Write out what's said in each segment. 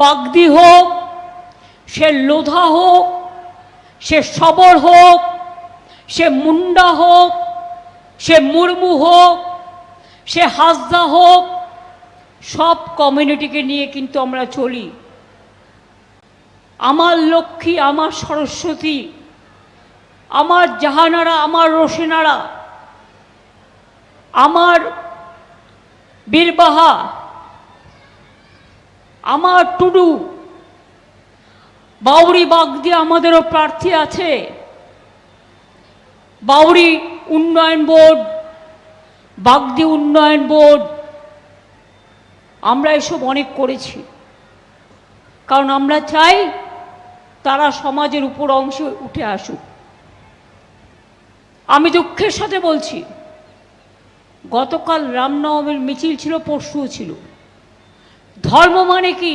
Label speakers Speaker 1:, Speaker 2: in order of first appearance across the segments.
Speaker 1: বাগদি হোক, সে লোধা হোক, সে সবর হোক, সে মুন্ডা হোক, সে মুর্মু হোক, সে হাসদা হোক, সব কমিউনিটিকে নিয়ে কিন্তু আমরা চলি। আমার লক্ষ্মী, আমার সরস্বতী, আমার জাহানারা, আমার রোশেনারা, আমার বীরবাহা, আমার টুডু, বাউরি বাগদি আমাদেরও প্রার্থী আছে। বাউরি উন্নয়ন বোর্ড, বাগদি উন্নয়ন বোর্ড, আমরা এসব অনেক করেছি, কারণ আমরা চাই তারা সমাজের উপর অংশে উঠে আসুক। আমি দুঃখের সাথে বলছি, গতকাল রামনবমীর মিছিল ছিল, পরশুও ছিল। ধর্ম মানে কি?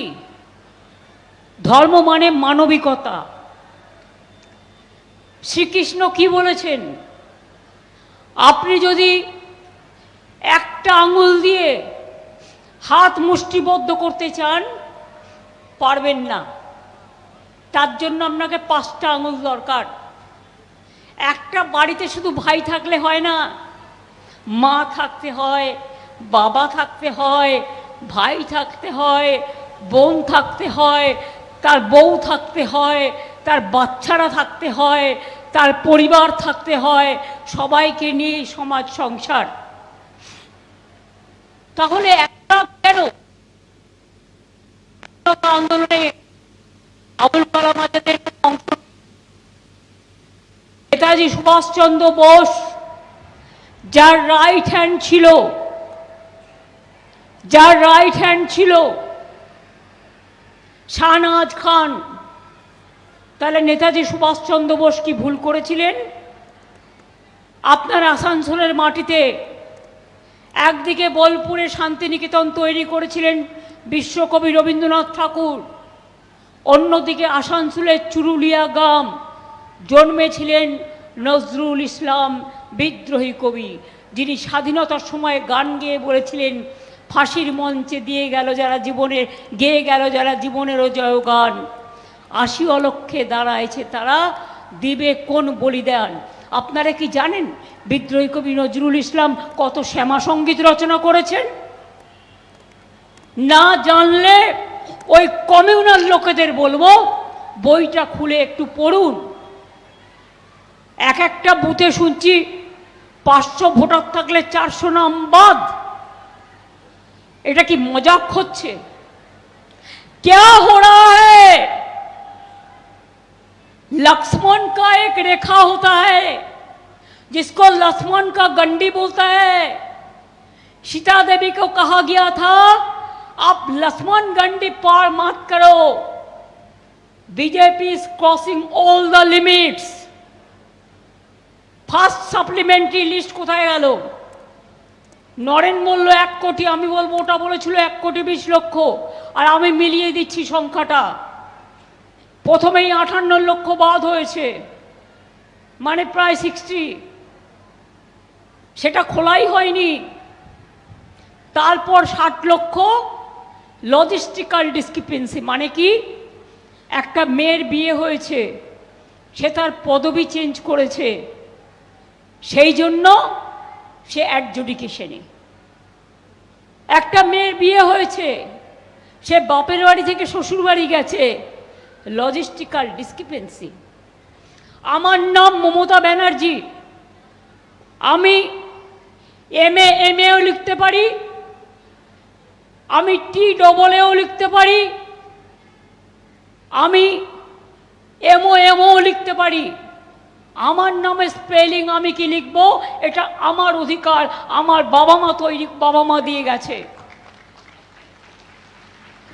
Speaker 1: ধর্ম মানে মানবিকতা। শ্রীকৃষ্ণ কি বলেছেন? আপনি যদি একটা আঙুল দিয়ে হাত মুষ্টিবদ্ধ করতে চান, পারবেন না। তার জন্য আপনাকে 5টা আঙুল দরকার। একটা বাড়িতে শুধু ভাই থাকলে হয় না, মা থাকতে হয়, বাবা থাকতে হয়, ভাই থাকতে হয়, বোন থাকতে হয়, তার বউ থাকতে হয়, তার বাচ্চারা থাকতে হয়, তার পরিবার থাকতে হয়, সবাইকে নিয়ে সমাজ সংসার। তাহলে একটা কেন আন্দোলনে আবুল কালাম আজাদের অংশ, নেতাজি সুভাষচন্দ্র বোস যার রাইট হ্যান্ড ছিল, যার রাইট হ্যান্ড ছিল শাহনওয়াজ খান, তাহলে নেতাজি সুভাষচন্দ্র বোস কি ভুল করেছিলেন? আপনার আসানসোলের মাটিতে একদিকে বোলপুরে শান্তিনিকেতন তৈরি করেছিলেন বিশ্বকবি রবীন্দ্রনাথ ঠাকুর, অন্যদিকে আসানসোলের চুরুলিয়া গ্রাম জন্মেছিলেন নজরুল ইসলাম, বিদ্রোহী কবি, যিনি স্বাধীনতার সময় গান গেয়ে বলেছিলেন, ফাঁসির মঞ্চে দিয়ে গেল যারা জীবনের, গেয়ে গেল যারা জীবনেরও জয়গান, 80 অলক্ষে দাঁড়াইছে তারা, দিবে কোন বলিদান। আপনারা কি জানেন বিদ্রোহী কবি নজরুল ইসলাম কত শ্যামা সঙ্গীত রচনা করেছেন? না জানলে ওই কমিউনাল লোকেদের বলবো, বইটা খুলে একটু পড়ুন। এক একটা বুথে শুনছি 500 ভোটার থাকলে 400 নাম বাদ। এটা কি মজাক হচ্ছে? क्या हो रहा है? लक्ष्मण का एक रेखा होता है जिसको लक्ष्मण का गंडी बोलता है। सीता देवी को कहा गया था आप लक्ष्मण गंडी पार मत करो। BJP is crossing all the limits. First supplementary list কোথায় গেল? নরেন বলল 1 কোটি, আমি বলবো ওটা বলেছিল 1,20,00,000, আর আমি মিলিয়ে দিচ্ছি সংখ্যাটা। প্রথমেই 58 লক্ষ বাদ হয়েছে, মানে প্রায় 60, সেটা খোলাই হয়নি। তারপর 60 লক্ষ লজিস্টিক্যাল ডিসক্রিপেন্সি, মানে কি? একটা মেয়ের বিয়ে হয়েছে, সে তার পদবি চেঞ্জ করেছে, সেই জন্য সে অ্যাডজুডিকেশনে। একটা মেয়ের বিয়ে হয়েছে, সে বাপের বাড়ি থেকে শ্বশুর বাড়ি গেছে, লজিস্টিক্যাল ডিসক্রিপেন্সি। আমার নাম মমতা ব্যানার্জি, আমি এমএও লিখতে পারি, আমি TEEও লিখতে পারি, আমি এমও লিখতে পারি। আমার নামে স্পেলিং আমি কি লিখব এটা আমার অধিকার, আমার বাবা মা তৈরি, বাবা মা দিয়ে গেছে।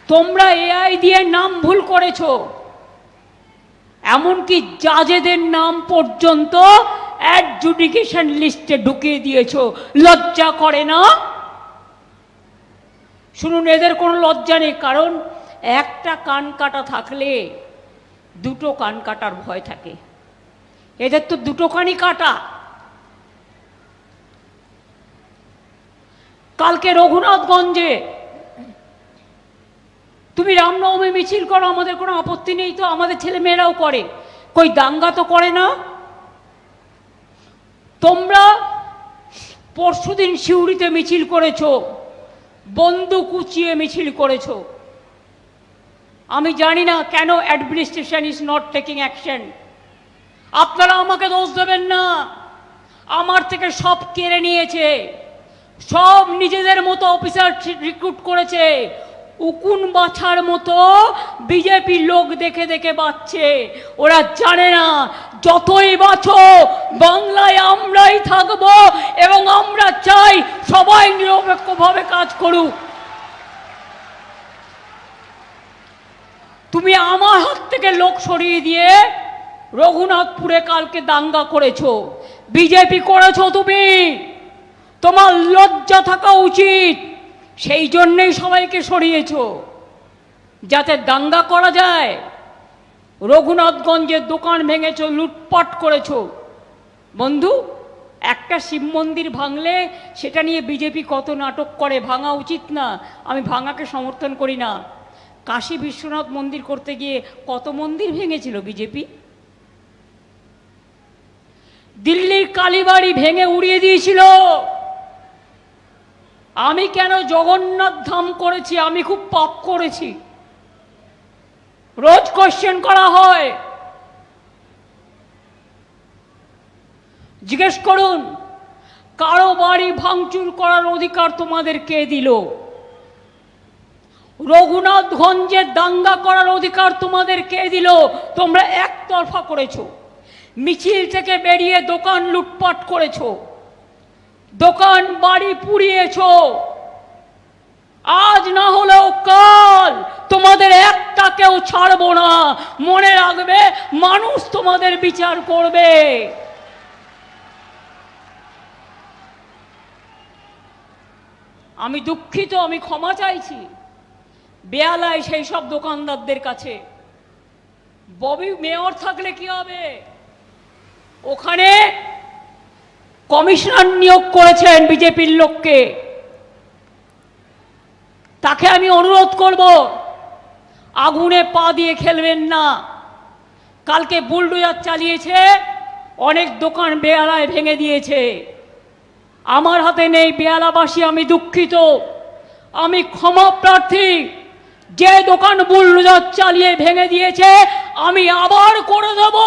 Speaker 1: তোমরা AI দিয়ে নাম ভুল করেছো, এমনকি জাজেদের নাম পর্যন্ত অ্যাডজুডিকেশন লিস্টে ঢুকিয়ে দিয়েছো। লজ্জা করে না? শুনুন, এদের কোনো লজ্জা নেই, কারণ একটা কান কাটা থাকলে 2টো কান কাটার ভয় থাকে। এদের তো 2টো কানই কাটা। কালকে রঘুনাথগঞ্জে তুমি রামনবমী মিছিল করো, আমাদের কোনো আপত্তি নেই, তো আমাদের ছেলে মেয়েরাও করে, কই দাঙ্গা তো করে না। তোমরা পরশুদিন সিউড়িতে মিছিল করেছো, বন্দুক উঁচিয়ে মিছিল করেছো। আমি জানি না কেন administration is not taking action. আপনারা আমাকে দোষ দেবেন না, আমার থেকে সব কেড়ে নিয়েছে, সব নিজেদের মতো অফিসার রিক্রুট করেছে, উকুন বাছার মতো বিজেপি লোক দেখে দেখে বাঁচছে। ওরা জানে না যতই বাঁচো বাংলায় আমরাই থাকবো, এবং আমরা চাই সবাই নিরপেক্ষভাবে কাজ করুক। তুমি আমার হাত থেকে লোক সরিয়ে দিয়ে রঘুনাথপুরে কালকে দাঙ্গা করেছো, বিজেপি করেছো তুমি, তোমার লজ্জা থাকা উচিত। সেই জন্যই সবাইকে সরিয়েছো, যাতে দাঙ্গা করা যায়। রঘুনাথগঞ্জের দোকান ভেঙেছো, লুটপাট করেছো। বন্ধু, একটা শিব মন্দির ভাঙলে সেটা নিয়ে বিজেপি কত নাটক করে, ভাঙা উচিত না, আমি ভাঙাকে সমর্থন করি না। কাশী বিশ্বনাথ মন্দির করতে গিয়ে কত মন্দির ভেঙেছিল বিজেপি। দিল্লির কালীবাড়ি ভেঙে উড়িয়ে দিয়েছিল। আমি কেন জগন্নাথ ধাম করেছি, আমি খুব পাপ করেছি, রোজ কোশ্চেন করা হয়। জিজ্ঞেস করুন, কারো বাড়ি ভাঙচুর করার অধিকার তোমাদের কে দিল? রঘুনাথগঞ্জে দাঙ্গা করার অধিকার তোমাদের কে দিল? তোমরা একতরফা করেছো, মিছিল থেকে বেরিয়ে দোকান লুটপাট করেছো, দোকান বাড়ি পুড়িয়েছো। আজ না হলেও কাল তোমাদের একটাকেও ছাড়বো না। মনে রাখবে, মানুষ তোমাদের বিচার করবে। আমি দুঃখিত, আমি ক্ষমা চাইছি বেয়ালায় সেই সব দোকানদারদের কাছে। ববি মেয়র থাকলে কি হবে? ওখানে কমিশনার নিয়োগ করেছেন বিজেপির লোককে। তাকে আমি অনুরোধ করব, আগুনে পা দিয়ে খেলবেন না। কালকে বুলডোজার চালিয়েছে, অনেক দোকান বেয়ালায় ভেঙে দিয়েছে। আমার হাতে নেই, বেয়ালাবাসী, আমি দুঃখিত, আমি ক্ষমা প্রার্থী। যে দোকান বুলডোজার চালিয়ে ভেঙে দিয়েছে আমি আবার করে দেব,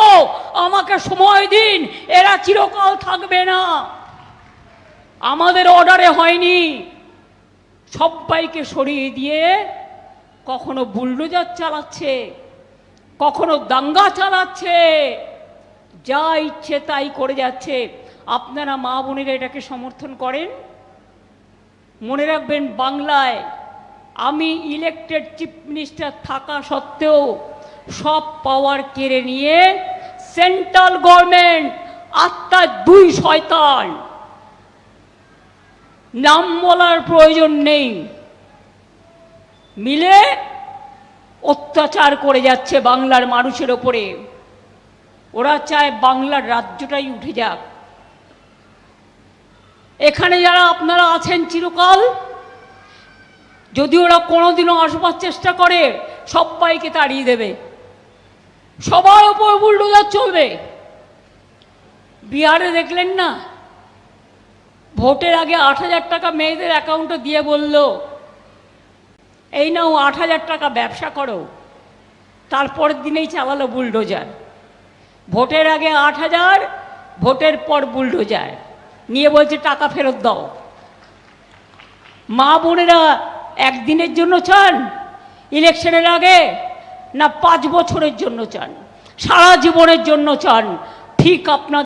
Speaker 1: আমাকে সময় দিন, এরা চিরকাল থাকবে না। আমাদের অর্ডারে হয়নি। সবাইকে সরিয়ে দিয়ে কখনো বুলডোজার চালাচ্ছে, কখনো দাঙ্গা চালাচ্ছে, যা ইচ্ছে তাই করে যাচ্ছে। আপনারা মা বোনেরা এটাকে সমর্থন করেন? মনে রাখবেন, বাংলায় আমি ইলেকটেড চিফ মিনিস্টার থাকা সত্ত্বেও সব পাওয়ার কেড়ে নিয়ে সেন্ট্রাল গভর্নমেন্ট, আত্মার দুই শয়তান, নাম বলার প্রয়োজন নেই, মিলে অত্যাচার করে যাচ্ছে বাংলার মানুষের ওপরে। ওরা চায় বাংলার রাজ্যটাই উঠে যাক। এখানে যারা আপনারা আছেন চিরকাল, যদি ওরা কোনোদিনও আসবার চেষ্টা করে সবাইকে তাড়িয়ে দেবে, সবার ওপর বুলডোজার চলবে। বিহারে দেখলেন না, ভোটের আগে 8,000 টাকা মেয়েদের অ্যাকাউন্টে দিয়ে বলল, এই নাও 8,000 টাকা ব্যবসা করো। তারপরের দিনেই চালালো বুলডোজার। ভোটের আগে 8,000, ভোটের পর বুলডোজার নিয়ে বলছে টাকা ফেরত দাও। মা বোনেরা একদিনের জন্য চান ইলেকশনের আগে, না 5 বছরের জন্য চান, সারা জীবনের জন্য চান? ঠিক আপনার